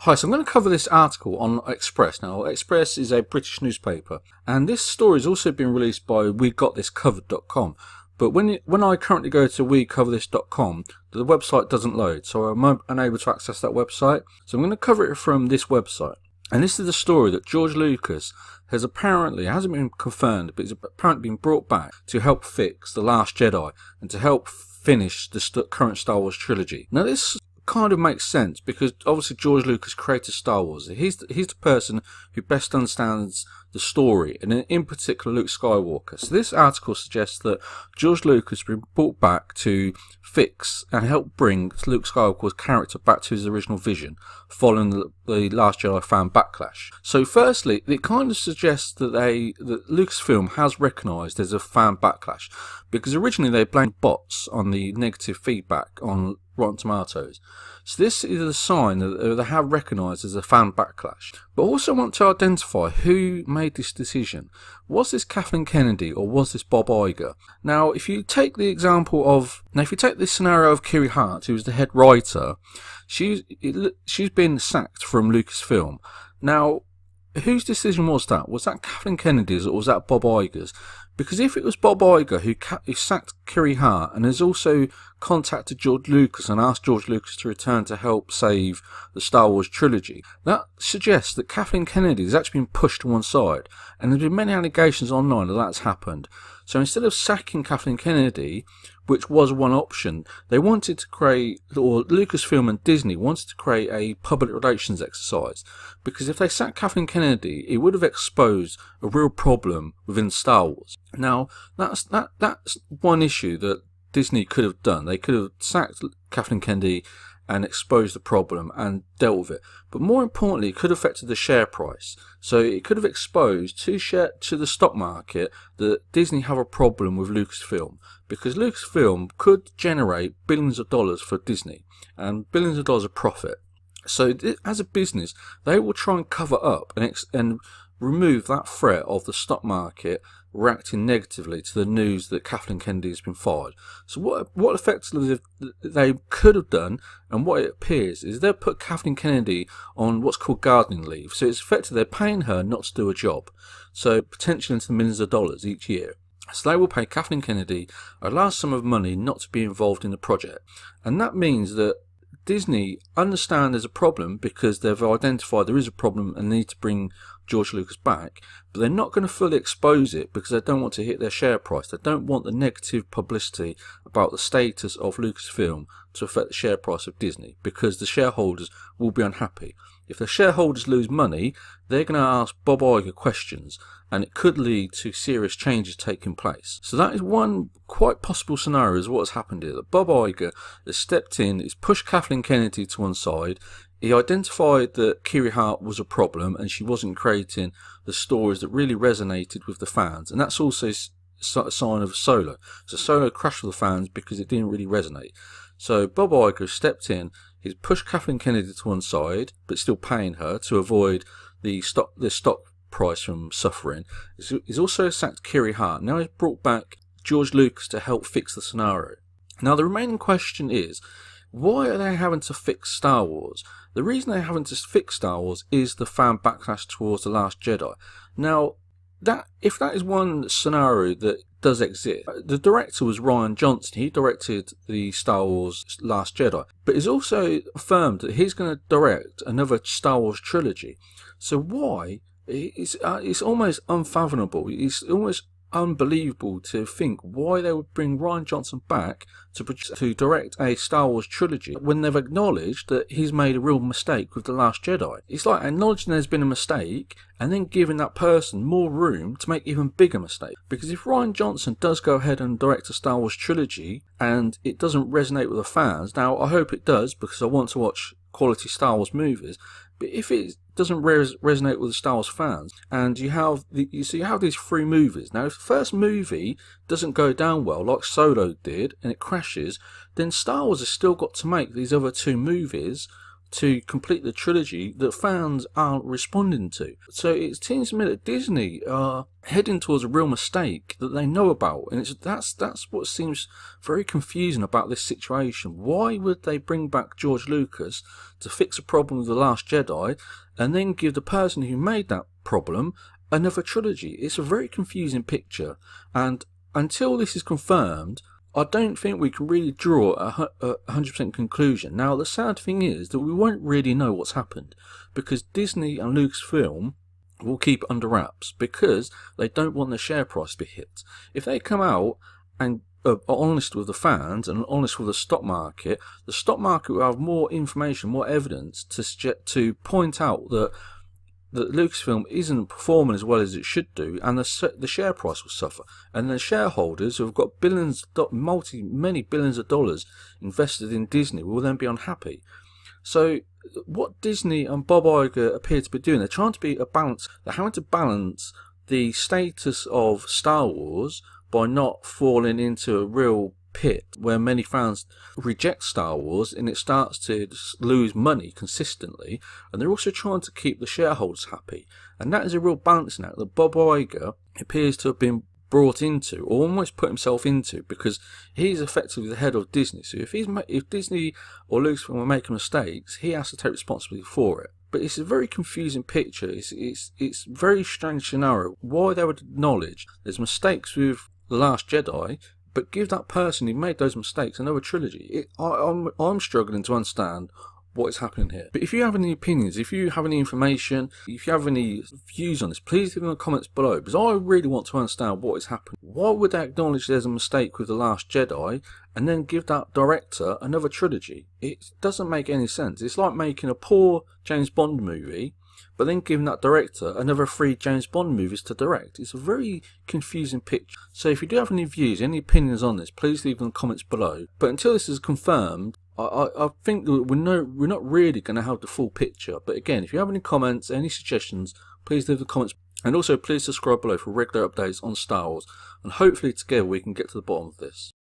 Hi, so I'm going to cover this article on Express. Now, Express is a British newspaper, and this story has also been released by WeGotThisCovered.com. But when I currently go to WeCoverThis.com, the website doesn't load, so I'm unable to access that website. So I'm going to cover it from this website. And this is the story that George Lucas has apparently, it hasn't been confirmed, but he's apparently been brought back to help fix The Last Jedi and to help finish the current Star Wars trilogy. Now, this kind of makes sense because obviously George Lucas created Star Wars. He's the person who best understands the story, and in particular Luke Skywalker. So this article suggests that George Lucas has been brought back to fix and help bring Luke Skywalker's character back to his original vision following the Last Jedi fan backlash. So firstly, it kind of suggests that LucasFilm has recognised there's a fan backlash, because originally they blamed bots on the negative feedback on Rotten Tomatoes. So this is a sign that they have recognised as a fan backlash. But also want to identify who made this decision. Was this Kathleen Kennedy or was this Bob Iger? Now, if you take the scenario of Kiri Hart, who was the head writer, she's been sacked from Lucasfilm. Now, whose decision was that? Was that Kathleen Kennedy's or was that Bob Iger's? Because if it was Bob Iger who sacked Kiri Hart and has also contacted George Lucas and asked George Lucas to return to help save the Star Wars trilogy, that suggests that Kathleen Kennedy has actually been pushed to one side, and there's been many allegations online that that's happened. So instead of sacking Kathleen Kennedy, which was one option, they wanted to create, or Lucasfilm and Disney wanted to create a public relations exercise, because if they sacked Kathleen Kennedy, it would have exposed a real problem within Star Wars. Now, that's one issue that Disney could have done. They could have sacked Kathleen Kennedy and exposed the problem and dealt with it. But more importantly, it could have affected the share price. So it could have exposed to the stock market that Disney have a problem with Lucasfilm, because Lucasfilm could generate billions of dollars for Disney and billions of dollars of profit. So as a business, they will try and cover up and remove that threat of the stock market reacting negatively to the news that Kathleen Kennedy has been fired. So what effectively they could have done, and what it appears, is they've put Kathleen Kennedy on what's called gardening leave. So it's effectively they're paying her not to do a job, so potentially into the millions of dollars each year. So they will pay Kathleen Kennedy a large sum of money not to be involved in the project. And that means that Disney understand there's a problem because they've identified there is a problem and need to bring George Lucas back, but they're not going to fully expose it because they don't want to hit their share price. They don't want the negative publicity about the status of Lucasfilm to affect the share price of Disney, because the shareholders will be unhappy. If the shareholders lose money, they're going to ask Bob Iger questions, and it could lead to serious changes taking place. So that is one quite possible scenario, is what has happened here, that Bob Iger has stepped in, has pushed Kathleen Kennedy to one side. He identified that Kiri Hart was a problem and she wasn't creating the stories that really resonated with the fans, and that's also a sign of Solo. So Solo crashed with the fans because it didn't really resonate. So Bob Iger stepped in, he's pushed Kathleen Kennedy to one side, but still paying her to avoid the stock price from suffering. He's also sacked Kiri Hart. Now he's brought back George Lucas to help fix the scenario. Now the remaining question is, why are they having to fix Star Wars? The reason they're having to fix Star Wars is the fan backlash towards The Last Jedi. Now, if that is one scenario that does exist, the director was Rian Johnson. He directed the Star Wars Last Jedi, but he's also affirmed that he's going to direct another Star Wars trilogy. So why? It's almost unfathomable. It's almost unbelievable to think why they would bring Rian Johnson back to direct a Star Wars trilogy when they've acknowledged that he's made a real mistake with The Last Jedi. It's like acknowledging there's been a mistake and then giving that person more room to make even bigger mistakes. Because if Rian Johnson does go ahead and direct a Star Wars trilogy and it doesn't resonate with the fans, now I hope it does because I want to watch quality Star Wars movies, but if it doesn't resonate with the Star Wars fans, and you have these three movies. Now, if the first movie doesn't go down well, like Solo did, and it crashes, then Star Wars has still got to make these other two movies to complete the trilogy that fans aren't responding to. So it seems to me that Disney are heading towards a real mistake that they know about, and that's what seems very confusing about this situation. Why would they bring back George Lucas to fix a problem with The Last Jedi and then give the person who made that problem another trilogy? It's a very confusing picture, and until this is confirmed, I don't think we can really draw a 100% conclusion. Now, the sad thing is that we won't really know what's happened, because Disney and Lucasfilm will keep it under wraps because they don't want the share price to be hit. If they come out and are honest with the fans and honest with the stock market will have more information, more evidence to point out that Lucasfilm isn't performing as well as it should do, and the share price will suffer. And the shareholders who have got many billions of dollars invested in Disney will then be unhappy. So what Disney and Bob Iger appear to be doing, they're trying to be a balance. They're having to balance the status of Star Wars by not falling into a real pit where many fans reject Star Wars and it starts to lose money consistently, and they're also trying to keep the shareholders happy. And that is a real balancing act that Bob Iger appears to have been brought into, or almost put himself into, because he's effectively the head of Disney. So if Disney or Lucasfilm are making mistakes, he has to take responsibility for it. But it's a very confusing picture. It's a very strange scenario. Why they would acknowledge there's mistakes with The Last Jedi, but give that person who made those mistakes another trilogy. I'm struggling to understand what is happening here. But if you have any opinions, if you have any information, if you have any views on this, please leave them in the comments below, because I really want to understand what is happening. Why would they acknowledge there's a mistake with The Last Jedi and then give that director another trilogy? It doesn't make any sense. It's like making a poor James Bond movie but then giving that director another 3 James Bond movies to direct. It's a very confusing picture. So if you do have any views, any opinions on this, please leave them in the comments below. But until this is confirmed, I think that we're not really going to have the full picture. But again, if you have any comments, any suggestions, please leave the comments. And also please subscribe below for regular updates on Star Wars. And hopefully together we can get to the bottom of this.